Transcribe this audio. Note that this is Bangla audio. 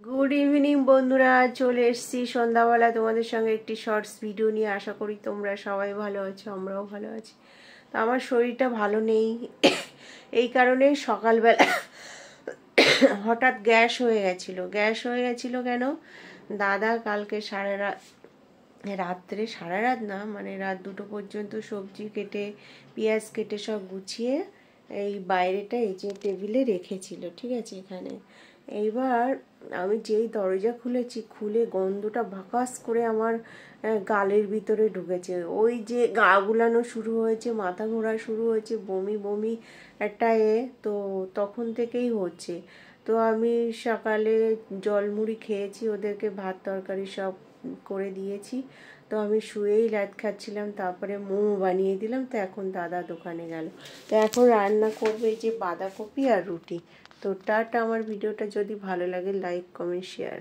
গুড ইভিনিং বন্ধুরা, চলে এসেছি সন্ধ্যাবেলা তোমাদের সঙ্গে একটি শর্টস ভিডিও নিয়ে। আশা করি তোমরা সবাই ভালো আছো, আমরাও ভালো আছি। তো আমার শরীরটা ভালো নেই, এই কারণে সকালবেলা হঠাৎ গ্যাস হয়ে গেছিলো। কেন? দাদা কালকে রাত্রে সারা রাত না, মানে রাত 2টো পর্যন্ত সবজি কেটে পেঁয়াজ কেটে সব গুছিয়ে এই বাইরেটা এই যে টেবিলে রেখেছিল, ঠিক আছে, এখানে। এইবার আমি যেই দরজা খুলে গন্ধটা ভাকাস করে আমার গালের ভিতরে ঢুকেছে। ওই যে গা গুলানো শুরু হয়েছে, মাথা ঘোরা শুরু হয়েছে, বমি বমি একটা তো তখন থেকেই হচ্ছে। তো আমি সকালে জলমুড়ি খেয়েছি, ওদেরকে ভাত তরকারি সব করে দিয়েছি। তো আমি শুয়েই লাত খাচ্ছিলাম, তারপরে মোমো বানিয়ে দিলাম। তো এখন দাদা দোকানে গেল, তো এখন রান্না করবে এই যে বাঁধাকপি আর রুটি। তো টাটা। আমার ভিডিওটা যদি ভালো লাগে লাইক কমেন্ট শেয়ার।